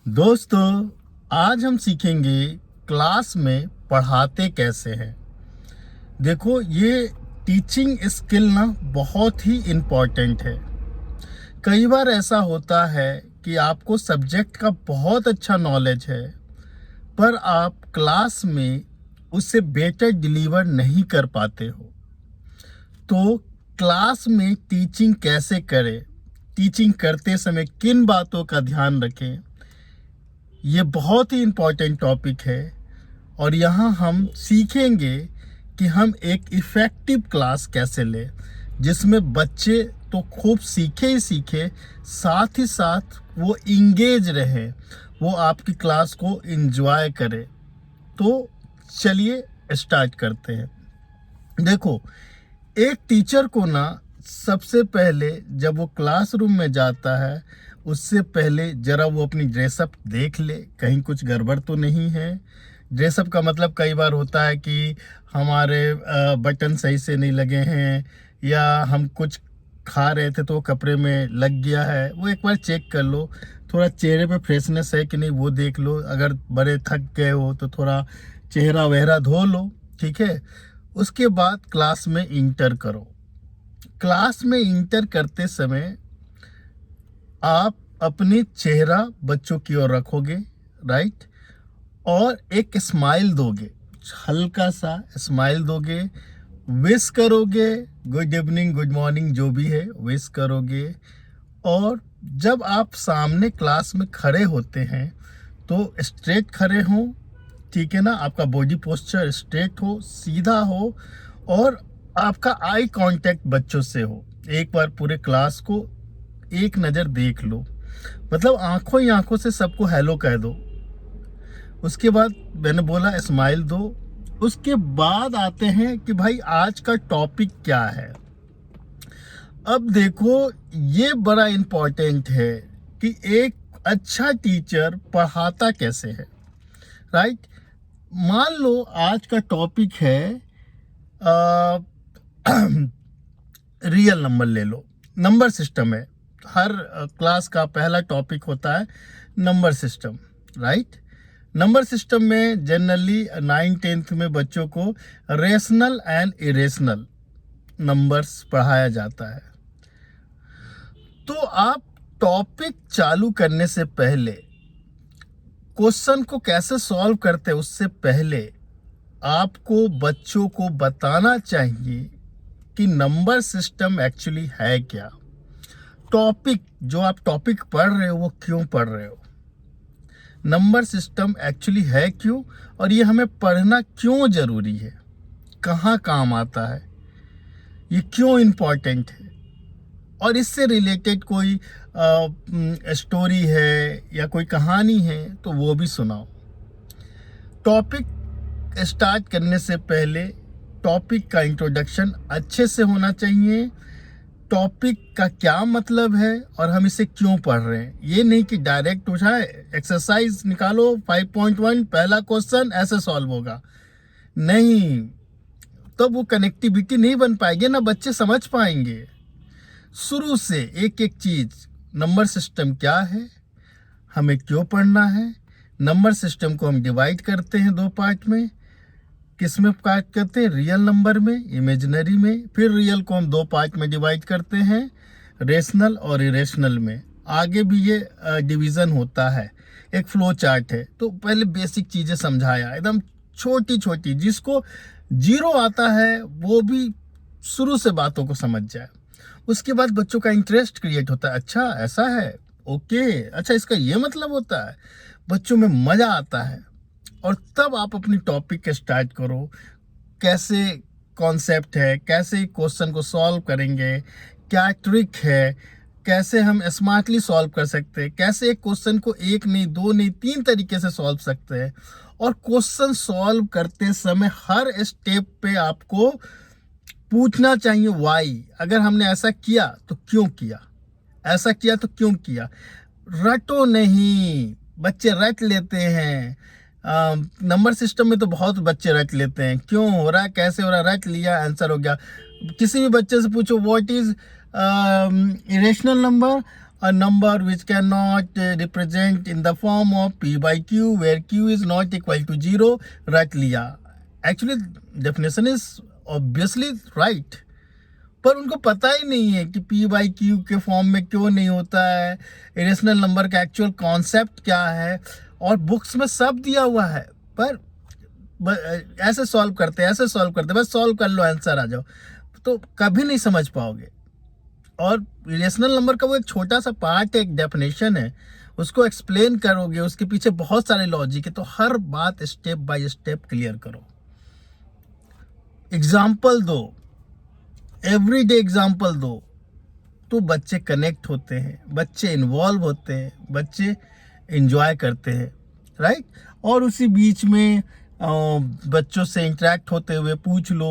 दोस्तों, आज हम सीखेंगे क्लास में पढ़ाते कैसे हैं। देखो, ये टीचिंग स्किल ना बहुत ही इम्पॉर्टेंट है। कई बार ऐसा होता है कि आपको सब्जेक्ट का बहुत अच्छा नॉलेज है, पर आप क्लास में उसे बेटर डिलीवर नहीं कर पाते हो। तो क्लास में टीचिंग कैसे करें, टीचिंग करते समय किन बातों का ध्यान रखें, ये बहुत ही इम्पॉर्टेंट टॉपिक है। और यहाँ हम सीखेंगे कि हम एक इफ़ेक्टिव क्लास कैसे लें, जिसमें बच्चे तो खूब सीखे ही सीखे, साथ ही साथ वो इंगेज रहें, वो आपकी क्लास को एंजॉय करें। तो चलिए स्टार्ट करते हैं। देखो, एक टीचर को ना सबसे पहले जब वो क्लासरूम में जाता है, उससे पहले ज़रा वो अपनी ड्रेसअप देख ले, कहीं कुछ गड़बड़ तो नहीं है। ड्रेसअप का मतलब कई बार होता है कि हमारे बटन सही से नहीं लगे हैं, या हम कुछ खा रहे थे तो वो कपड़े में लग गया है, वो एक बार चेक कर लो। थोड़ा चेहरे पे फ्रेशनेस है कि नहीं वो देख लो। अगर बड़े थक गए हो तो थोड़ा चेहरा वहरा धो लो, ठीक है। उसके बाद क्लास में इंटर करो। क्लास में इंटर करते समय आप अपनी चेहरा बच्चों की ओर रखोगे, राइट, और एक स्माइल दोगे, हल्का सा स्माइल दोगे, विश करोगे, गुड इवनिंग गुड मॉर्निंग जो भी है विश करोगे। और जब आप सामने क्लास में खड़े होते हैं तो स्ट्रेट खड़े हों, ठीक है ना, आपका बॉडी पोस्चर स्ट्रेट हो, सीधा हो, और आपका आई कांटेक्ट बच्चों से हो। एक बार पूरे क्लास को एक नज़र देख लो, मतलब आंखों ही आंखों से सबको हेलो कह दो। उसके बाद मैंने बोला स्माइल दो। उसके बाद आते हैं कि भाई आज का टॉपिक क्या है। अब देखो, ये बड़ा इम्पोर्टेंट है कि एक अच्छा टीचर पढ़ाता कैसे है, राइट। मान लो आज का टॉपिक है रियल नंबर ले लो, नंबर सिस्टम है। हर क्लास का पहला टॉपिक होता है number system, right. Number system में जनरली 9th-10th में बच्चों को रेशनल एंड इरेशनल नंबर्स पढ़ाया जाता है। तो आप टॉपिक चालू करने से पहले, क्वेश्चन को कैसे सॉल्व करते हैं उससे पहले, आपको बच्चों को बताना चाहिए कि नंबर सिस्टम एक्चुअली है क्या। टॉपिक, जो आप टॉपिक पढ़ रहे हो वो क्यों पढ़ रहे हो, नंबर सिस्टम एक्चुअली है क्यों, और ये हमें पढ़ना क्यों ज़रूरी है, कहाँ काम आता है, ये क्यों इम्पोर्टेंट है, और इससे रिलेटेड कोई स्टोरी है या कोई कहानी है तो वो भी सुनाओ। टॉपिक स्टार्ट करने से पहले टॉपिक का इंट्रोडक्शन अच्छे से होना चाहिए। टॉपिक का क्या मतलब है और हम इसे क्यों पढ़ रहे हैं, ये नहीं कि डायरेक्ट उठाए एक्सरसाइज निकालो 5.1 पहला क्वेश्चन ऐसे सॉल्व होगा, नहीं, तो वो कनेक्टिविटी नहीं बन पाएगी ना, बच्चे समझ पाएंगे। शुरू से एक एक चीज, नंबर सिस्टम क्या है, हमें क्यों पढ़ना है। नंबर सिस्टम को हम डिवाइड करते हैं 2 पार्ट में। किस में पार्ट करते हैं, रियल नंबर में, इमेजिनरी में। फिर रियल को हम 2 पार्ट में डिवाइड करते हैं, रेशनल और इरेशनल में। आगे भी ये डिवीज़न होता है, एक फ्लो चार्ट है। तो पहले बेसिक चीज़ें समझाया, एकदम छोटी छोटी, जिसको जीरो आता है वो भी शुरू से बातों को समझ जाए। उसके बाद बच्चों का इंटरेस्ट क्रिएट होता है, अच्छा ऐसा है, ओके, अच्छा इसका ये मतलब होता है, बच्चों में मज़ा आता है। और तब आप अपनी टॉपिक स्टार्ट करो, कैसे कॉन्सेप्ट है, कैसे क्वेश्चन को सॉल्व करेंगे, क्या ट्रिक है, कैसे हम स्मार्टली सॉल्व कर सकते हैं, कैसे एक क्वेश्चन को 1 नहीं 2 नहीं 3 तरीके से सॉल्व सकते हैं। और क्वेश्चन सॉल्व करते समय हर स्टेप पे आपको पूछना चाहिए वाई। अगर हमने ऐसा किया तो क्यों किया, ऐसा किया तो क्यों किया। रटो नहीं, बच्चे रट लेते हैं। नंबर सिस्टम में तो बहुत बच्चे रट लेते हैं, क्यों हो रहा है, कैसे हो रहा है, रट लिया, आंसर हो गया। किसी भी बच्चे से पूछो what is irrational number, a number which cannot represent in the form of p by q where q is not equal to 0 रट लिया. Actually definition is obviously right, पर उनको पता ही नहीं है कि p by q के फॉर्म में क्यों नहीं होता है, इरेशनल नंबर का एक्चुअल कॉन्सेप्ट क्या है, और बुक्स में सब दिया हुआ है, पर ऐसे सॉल्व करते बस सॉल्व कर लो, आंसर आ जाओ, तो कभी नहीं समझ पाओगे. और रिलेशनल नंबर का वो एक छोटा सा पार्ट है, एक डेफिनेशन है, उसको एक्सप्लेन करोगे, उसके पीछे बहुत सारे लॉजिक है, तो हर बात स्टेप बाय स्टेप क्लियर करो. एग्जाम्पल दो, एवरीडे एग्जाम्पल दो, तो बच्चे कनेक्ट होते हैं, बच्चे इन्वॉल्व होते हैं, बच्चे एंजॉय करते हैं, राइट. और उसी बीच में बच्चों से इंटरेक्ट होते हुए पूछ लो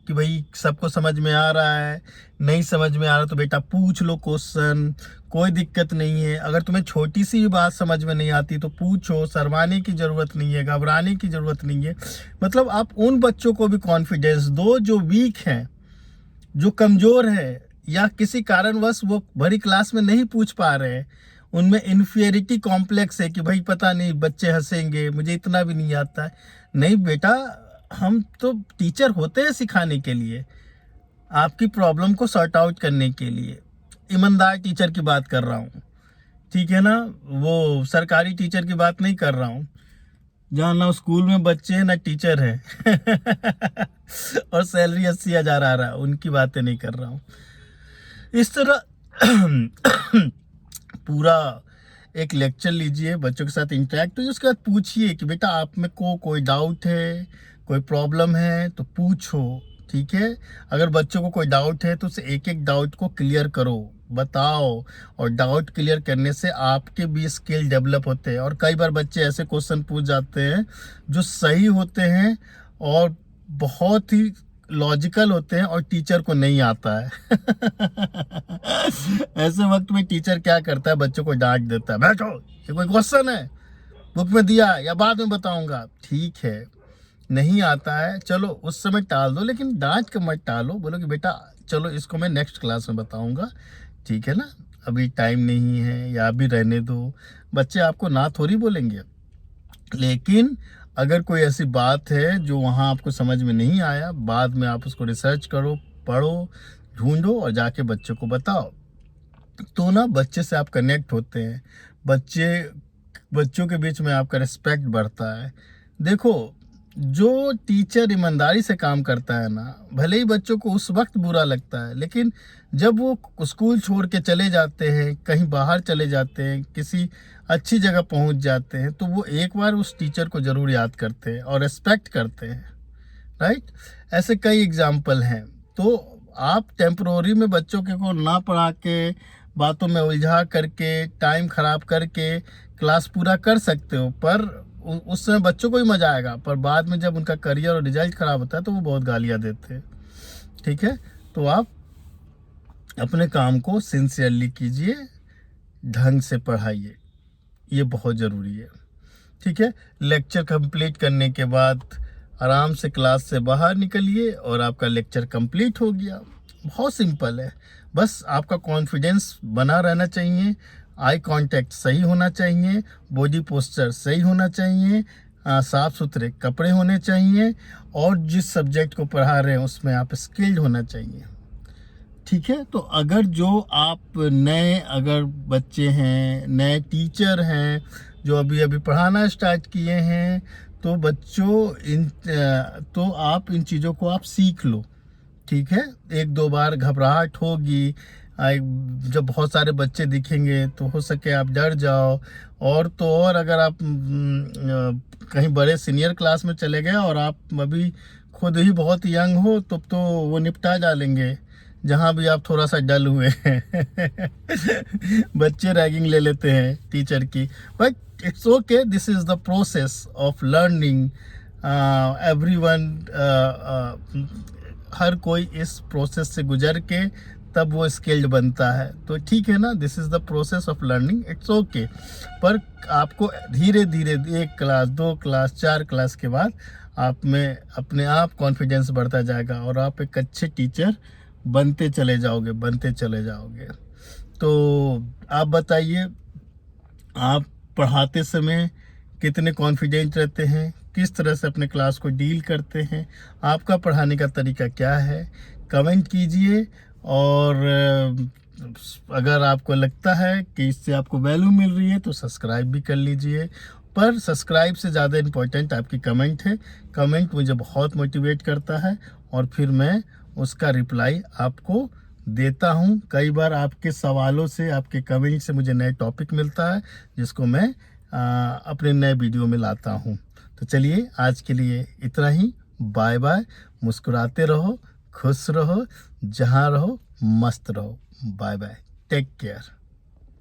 कि भाई सबको समझ में आ रहा है, नहीं समझ में आ रहा तो बेटा पूछ लो क्वेश्चन, कोई दिक्कत नहीं है. अगर तुम्हें छोटी सी भी बात समझ में नहीं आती तो पूछो, शर्माने की ज़रूरत नहीं है, घबराने की ज़रूरत नहीं है. मतलब आप उन बच्चों को भी कॉन्फिडेंस दो जो वीक हैं, जो कमज़ोर है, या किसी कारणवश वो भरी क्लास में नहीं पूछ पा रहे हैं, उनमें इन्फीरियरिटी कॉम्प्लेक्स है कि भाई पता नहीं बच्चे हंसेंगे, मुझे इतना भी नहीं आता है. नहीं बेटा, हम तो टीचर होते हैं सिखाने के लिए, आपकी प्रॉब्लम को सॉर्ट आउट करने के लिए. ईमानदार टीचर की बात कर रहा हूँ, ठीक है ना, वो सरकारी टीचर की बात नहीं कर रहा हूँ, जहाँ ना स्कूल में बच्चे हैं ना टीचर हैं और सैलरी 80,000 आ रहा है, उनकी बातें नहीं कर रहा हूँ. इस तरह पूरा एक लेक्चर लीजिए, बच्चों के साथ इंटरेक्ट होइए, उसके बाद पूछिए कि बेटा आप में को कोई डाउट है, कोई प्रॉब्लम है तो पूछो, ठीक है. अगर बच्चों को कोई डाउट है तो उसे एक एक डाउट को क्लियर करो, बताओ, और डाउट क्लियर करने से आपके भी स्किल डेवलप होते हैं. और कई बार बच्चे ऐसे क्वेश्चन पूछ जाते हैं जो सही होते हैं और बहुत ही लॉजिकल होते हैं और टीचर को नहीं आता है. ऐसे वक्त में टीचर क्या करता है, बच्चों को डांट देता है, बैठो ये कोई क्वेश्चन है, बुक में दिया या बाद में बताऊंगा. ठीक है, नहीं आता है, चलो उस समय टाल दो, लेकिन डांट के मत टालो, बोलो कि बेटा चलो इसको मैं नेक्स्ट क्लास में बताऊंगा, ठीक है ना, अभी टाइम नहीं है, या अभी रहने दो. बच्चे आपको ना थोड़ी बोलेंगे, लेकिन अगर कोई ऐसी बात है जो वहाँ आपको समझ में नहीं आया, बाद में आप उसको रिसर्च करो, पढ़ो, ढूंढो और जाके बच्चों को बताओ. तो ना बच्चे से आप कनेक्ट होते हैं, बच्चों के बीच में आपका रिस्पेक्ट बढ़ता है. देखो, जो टीचर ईमानदारी से काम करता है ना, भले ही बच्चों को उस वक्त बुरा लगता है, लेकिन जब वो स्कूल छोड़ के चले जाते हैं, कहीं बाहर चले जाते हैं, किसी अच्छी जगह पहुंच जाते हैं, तो वो एक बार उस टीचर को ज़रूर याद करते हैं और रिस्पेक्ट करते हैं, राइट. ऐसे कई एग्जाम्पल हैं. तो आप टेम्परोरी में बच्चों के को ना पढ़ा के, बातों में उलझा करके, टाइम ख़राब करके क्लास पूरा कर सकते हो, पर उस समय बच्चों को ही मज़ा आएगा, पर बाद में जब उनका करियर और रिजल्ट ख़राब होता है तो वो बहुत गालियाँ देते हैं, ठीक है. तो आप अपने काम को सिंसियरली कीजिए, ढंग से पढ़ाइए, ये बहुत ज़रूरी है, ठीक है. लेक्चर कंप्लीट करने के बाद आराम से क्लास से बाहर निकलिए और आपका लेक्चर कंप्लीट हो गया. बहुत सिंपल है, बस आपका कॉन्फिडेंस बना रहना चाहिए, आई कांटेक्ट सही होना चाहिए, बॉडी पोस्चर सही होना चाहिए, साफ़ सुथरे कपड़े होने चाहिए, और जिस सब्जेक्ट को पढ़ा रहे हैं उसमें आप स्किल्ड होना चाहिए, ठीक है. तो अगर जो आप नए अगर बच्चे हैं, नए टीचर हैं जो अभी अभी पढ़ाना स्टार्ट किए हैं, तो बच्चों तो आप इन चीज़ों को आप सीख लो, ठीक है. एक दो बार घबराहट होगी, जब बहुत सारे बच्चे दिखेंगे तो हो सके आप डर जाओ, और तो और अगर आप कहीं बड़े सीनियर क्लास में चले गए और आप अभी खुद ही बहुत यंग हो, तब तो वो निपटा डालेंगे जहाँ भी आप थोड़ा सा डल हुए हैं. बच्चे रैगिंग ले लेते हैं टीचर की, but it's okay, this is the process of learning. Everyone, हर कोई इस प्रोसेस से गुजर के तब वो स्किल्ड बनता है, तो ठीक है ना. This is the process of learning, it's okay. पर आपको धीरे धीरे 1 क्लास 2 क्लास 4 क्लास के बाद आप में अपने आप कॉन्फिडेंस बढ़ता जाएगा और आप एक अच्छे टीचर बनते चले जाओगे. तो आप बताइए, आप पढ़ाते समय कितने कॉन्फिडेंट रहते हैं, किस तरह से अपने क्लास को डील करते हैं, आपका पढ़ाने का तरीका क्या है, कमेंट कीजिए। और अगर आपको लगता है कि इससे आपको वैल्यू मिल रही है तो सब्सक्राइब भी कर लीजिए। पर सब्सक्राइब से ज़्यादा इम्पोर्टेंट आपकी कमेंट है। कमेंट मुझे बहुत मोटिवेट करता है और फिर मैं उसका रिप्लाई आपको देता हूँ। कई बार आपके सवालों से, आपके कमेंट से मुझे नए टॉपिक मिलता है जिसको मैं अपने नए वीडियो में लाता हूँ। तो चलिए आज के लिए इतना ही। Bye bye. मुस्कुराते रहो, खुश रहो, जहाँ रहो मस्त रहो। Bye bye, take care.